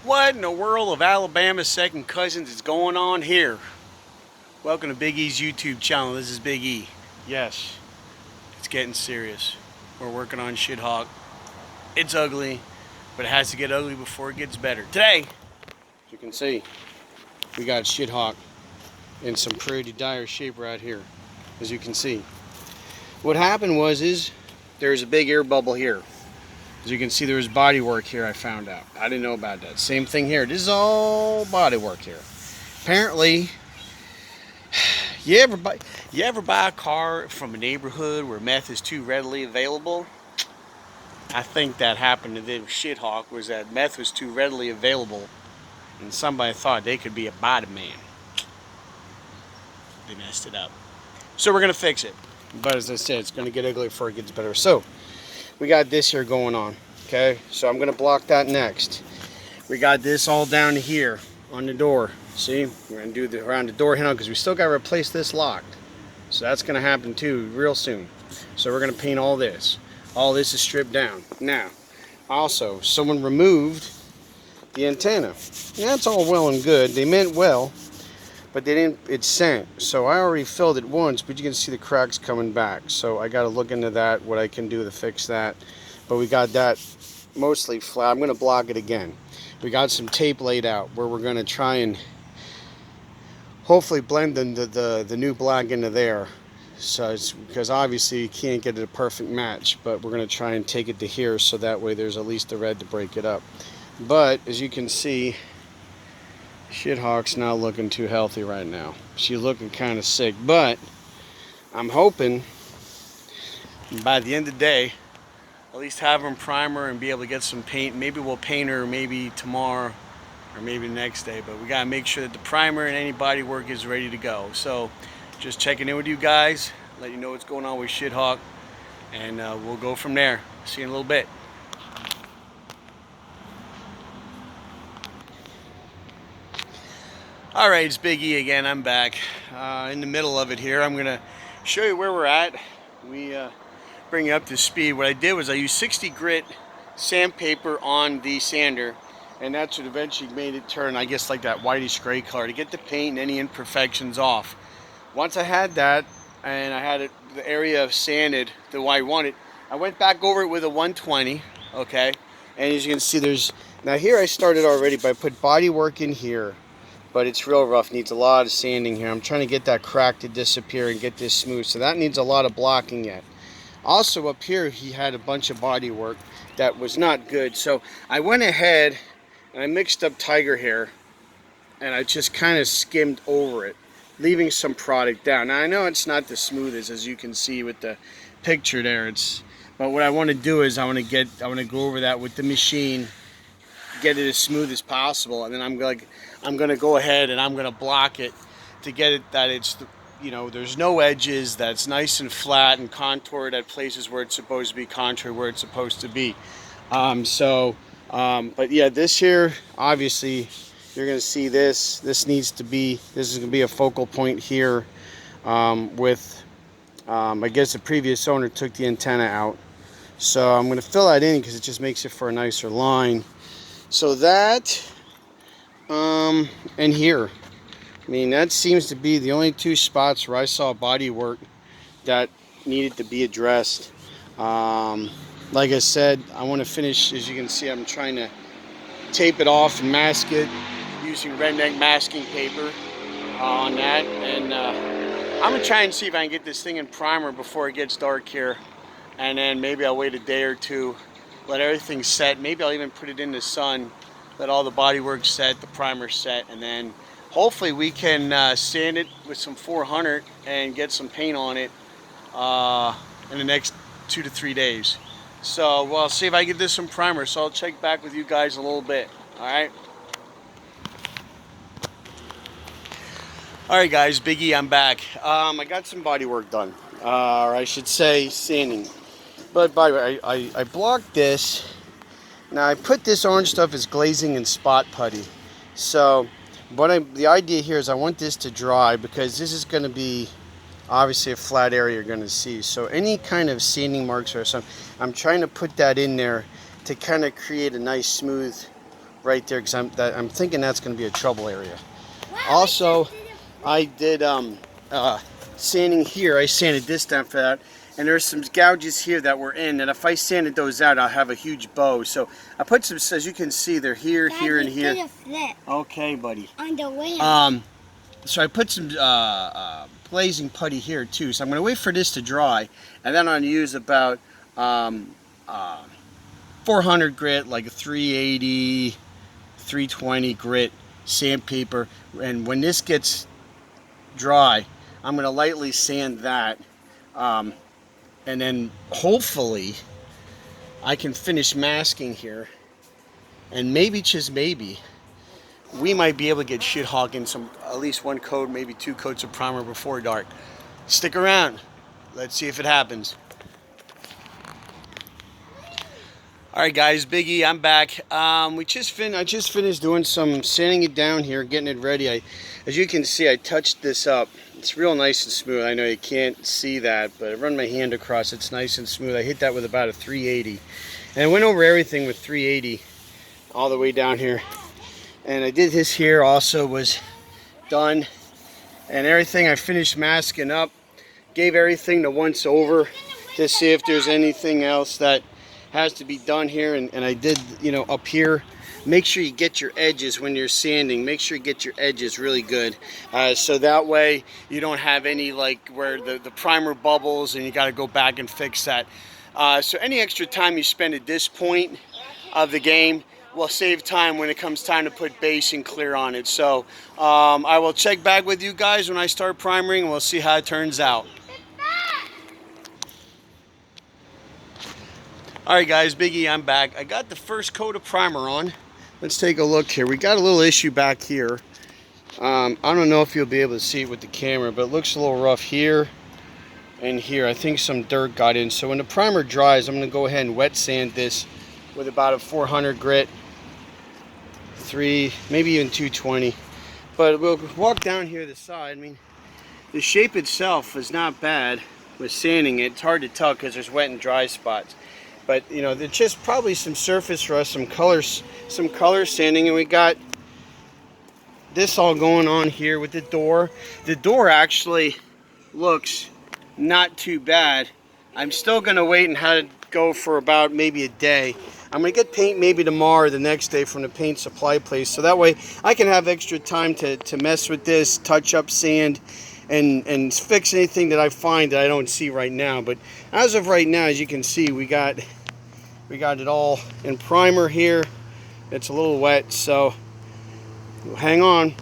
What in the world of Alabama second cousins is going on here? Welcome to Big E's YouTube channel. This is Big E. Yes, it's getting serious. We're working on Shithawk. It's ugly, but it has to get ugly before it gets better. Today, as you can see, we got Shithawk in some pretty dire shape right here. As you can see, what happened was there's a big air bubble here. As you can see, there was bodywork here. I found out. I didn't know about that. Same thing here. This is all bodywork here. Apparently, you ever buy a car from a neighborhood where meth is too readily available? I think that happened to the Shithawk, was that meth was too readily available, and somebody thought they could be a body man. They messed it up. So we're gonna fix it. But as I said, it's gonna get ugly before it gets better. So we got this here going on. Okay, so I'm gonna block that next. We got this all down here on the door. See, we're gonna do the around the door handle because we still gotta replace this lock. So that's gonna happen too real soon. So we're gonna paint all this. All this is stripped down. Now, also, someone removed the antenna. That's all well and good. They meant well, but they didn't. It sent. So I already filled it once, but you can see the cracks coming back. So I got to look into that, what I can do to fix that. But we got that mostly flat. I'm going to block it again. We got some tape laid out where we're going to try and hopefully blend the new black into there. So it's because obviously you can't get it a perfect match, but we're going to try and take it to here so that way there's at least the red to break it up. But as you can see, Shithawk's not looking too healthy right now. She's looking kind of sick, but I'm hoping by the end of the day, at least have them primer and be able to get some paint. Maybe we'll paint her maybe tomorrow or maybe the next day, but we gotta make sure that the primer and any body work is ready to go. So just checking in with you guys, let you know what's going on with Shithawk, and we'll go from there. See you in a little bit. Alright, it's Big E again. I'm back in the middle of it here. I'm going to show you where we're at. We bring you up to speed. What I did was I used 60 grit sandpaper on the sander, and that's what eventually made it turn, I guess, like that whitish gray color to get the paint and any imperfections off. Once I had that and I had it, the area sanded the way I wanted, I went back over it with a 120, okay? And as you can see, there's, now here I started already, but I put body work in here. But it's real rough, needs a lot of sanding here. I'm trying to get that crack to disappear and get this smooth. So that needs a lot of blocking yet. Also up here, he had a bunch of body work that was not good. So I went ahead and I mixed up tiger hair and I just kind of skimmed over it, leaving some product down. Now I know it's not the smoothest, as you can see with the picture there. But what I want to do is I want to go over that with the machine, get it as smooth as possible, and then I'm gonna go ahead and I'm gonna block it to get it that it's, you know, there's no edges, that's nice and flat and contoured at places where it's supposed to be, contoured where it's supposed to be. But yeah, this here, obviously you're gonna see this is gonna be a focal point here. I guess the previous owner took the antenna out, so I'm gonna fill that in because it just makes it for a nicer line. So that, and here, I mean, that seems to be the only two spots where I saw body work that needed to be addressed. Like I said, I want to finish, as you can see, I'm trying to tape it off and mask it using redneck masking paper on that. And I'm going to try and see if I can get this thing in primer before it gets dark here. And then maybe I'll wait a day or two, let everything set. Maybe I'll even put it in the sun, let all the bodywork set, the primer set, and then hopefully we can sand it with some 400 and get some paint on it in the next 2 to 3 days. So well, I'll see if I get this some primer. So I'll check back with you guys a little bit. Alright guys, Big E, I'm back. I got some bodywork done, or I should say sanding. But by the way, I blocked this. Now I put this orange stuff as glazing and spot putty. So the idea here is I want this to dry because this is going to be obviously a flat area you're going to see. So any kind of sanding marks or something, I'm trying to put that in there to kind of create a nice smooth right there, because I'm thinking that's going to be a trouble area. Also, I did sanding here. I sanded this down for that, and there's some gouges here that were in, and if I sanded those out, I'll have a huge bow. So I put some, as you can see, they're here, Dad, here, and here. Flip okay, buddy. On the way. So I put some blazing putty here too. So I'm going to wait for this to dry, and then I'm going to use about 400 grit, like a 380, 320 grit sandpaper. And when this gets dry, I'm going to lightly sand that, and then hopefully I can finish masking here, and maybe, just maybe, we might be able to get Shithawk in some, at least one coat, maybe 2 coats of primer before dark. Stick around. Let's see if it happens. All right, guys, Big E, I'm back. I just finished doing some sanding it down here, getting it ready. As you can see, I touched this up. It's real nice and smooth. I know you can't see that, but I run my hand across. It's nice and smooth. I hit that with about a 380, and I went over everything with 380 all the way down here. And I did this here also, was done, and everything I finished masking up. Gave everything the once over to see if there's anything else that has to be done here, and I did, you know, up here. Make sure you get your edges when you're sanding. Make sure you get your edges really good, so that way you don't have any, like, where the primer bubbles and you got to go back and fix that. So any extra time you spend at this point of the game will save time when it comes time to put base and clear on it. So I will check back with you guys when I start primering, and we'll see how it turns out. Alright guys, Big E, I'm back. I got the first coat of primer on. Let's take a look here. We got a little issue back here. I don't know if you'll be able to see it with the camera, but it looks a little rough here and here. I think some dirt got in. So when the primer dries, I'm going to go ahead and wet sand this with about a 400 grit, 3, maybe even 220. But we'll walk down here to the side. I mean, the shape itself is not bad with sanding it. It's hard to tell because there's wet and dry spots. But you know, there's just probably some surface rust, some color sanding, and we got this all going on here with the door. The door actually looks not too bad. I'm still going to wait and have it go for about maybe a day. I'm going to get paint maybe tomorrow or the next day from the paint supply place, so that way I can have extra time to mess with this, touch up, sand, and fix anything that I find that I don't see right now. But as of right now, as you can see, we got it all in primer here. It's a little wet, so hang on.